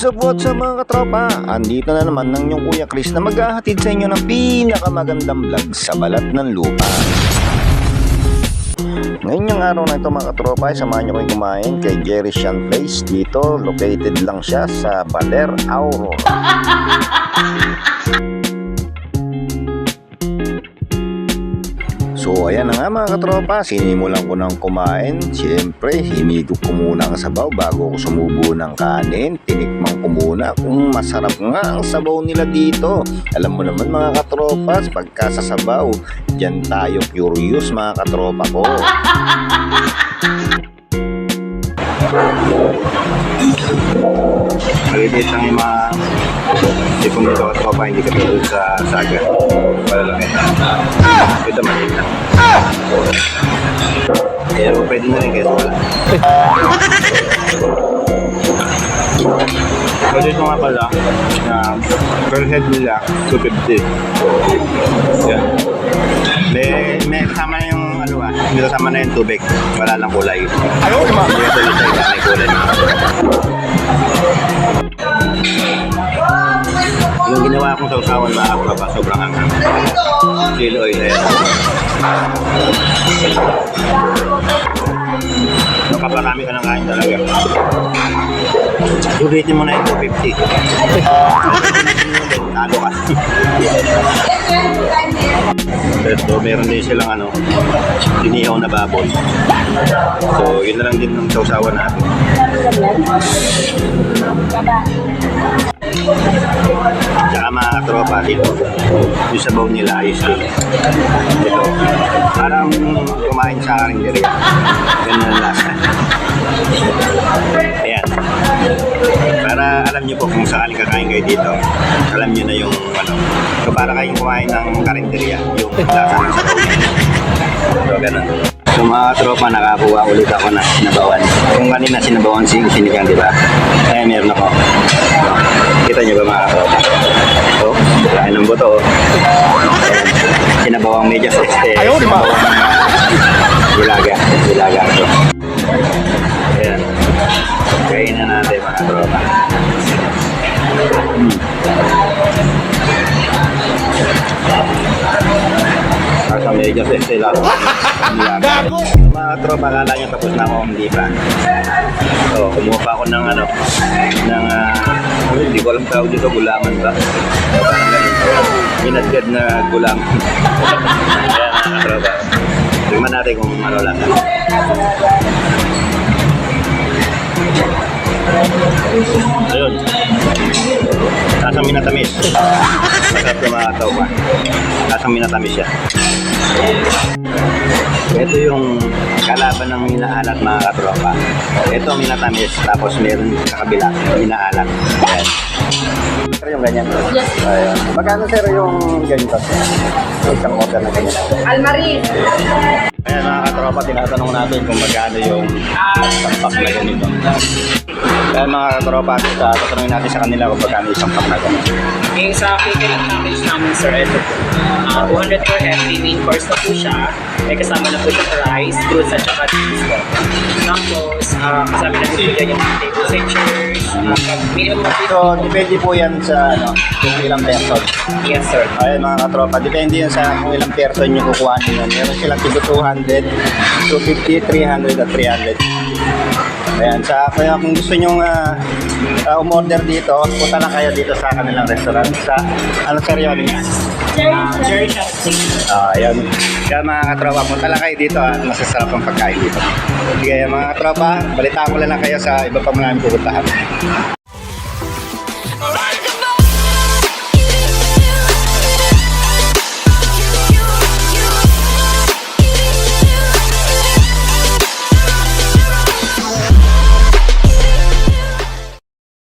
What's up mga katropa? Andito na naman ng inyong Kuya Chris na maghahatid sa inyo ng pinakamagandang vlog sa balat ng lupa. Ngayon yung araw na ito mga katropa ay samahan nyo kayong kumain kay Jerry Sean Place. Dito located lang siya sa Baler, Aurora. So ayan na nga mga katropa, sinimulan ko ng kumain. Siyempre, hinigop ko muna ang sabaw bago ko sumubo ng kanin. Tinikman ko muna kung masarap nga ang sabaw nila dito. Alam mo naman mga katropa, pagka sa sabaw, dyan tayo curious mga katropa ko. Maliit lang yung mga tipong dito katropa, hindi katulad sa saga. Malalaki. Ito maliit lang. Kaya pwede na rin kaya wala. So dito nga pala, per head nila, 250. Yan. May kasama na yung ano may kasama na yung tubig. Wala lang kulay. Ayaw naman! Hindi ito yung sa may kulay na. Yung ginawa kong sausawan mga kapapa, sobrang hanghang. Chili oil na yan. Nakaparami ka ng kain talaga. Sulitin mo na yung 250. Talo ka. So meron din silang tinihaw na baboy. So yun na lang din ng sausawan natin. Tsaka mga tropa dito, yung sabaw nila ayos din. Ito, parang kumain sa karinderya. Ganun ang lasa. Ayan. Para alam nyo po kung sakaling kakain kayo dito, alam nyo na yung so para kayong kumain ng karinderya, yung lasa ng sabaw nila. So ganun. So mga tropa, nakakuha ulit ako na sinabawan. Kung kanina sinabawan sinigang, diba? Kaya meron ako. Kita nyo ba mga tropa? So, kain ng buto. Sinabawang medyas Ayaw, di ba? Dilaga. So, ayan. Kain na natin mga tropa. Sa medyas lahat. Mga tropa, kala nyo tapos na ako, hindi pa. So, kumuha pa ako ng hindi ko alam tawag dito, gulaman ba? So, parang ganun. Inadgad na gulang. Kaya mga tropa, tingnan natin kung ano lang. Ayun. Lasang minatamis. Masarap yung mga tropa. Lasang minatamis siya. Ito yung kalaban ng minaalat mga katropa. Ito minatamis, tapos meron sa kabila, minaalat. Ayan. Sir, yung ganyan? Yes. Ayan. Magkano sir yung ganito? Isang order na ganyan. Almarin. Ayan mga katropa, tinatanong natin kung magkano yung pack na ganito. Ayan mga katropa, tatanungin natin sa kanila kung magkano isang pack na ganito. Yung sa catering package namin, sir, ito po. 200 per head, main course na po siya. May kasama na po siya rice, fruits, at saka cheese po. Tapos, kasama na po yan yung table set chairs. Minimum po So, depende po yan sa kung ilang person. Yes, sir. Ayan mga katropa, depende yan sa kung ilang person yung kukuha nyo. Meron silang tigo 200, 250, 300 at 300. Ayan, kaya kung gusto nyo umorder dito, punta na kayo dito sa kanilang restaurant. Sa, sir yun? Jerry Sean Place. Ayan. Kaya mga katropa, punta lang kayo dito at masasarap ang pagkain dito. Sige mga katropa, balitaan ko lang kayo sa iba pa namin pupuntahan.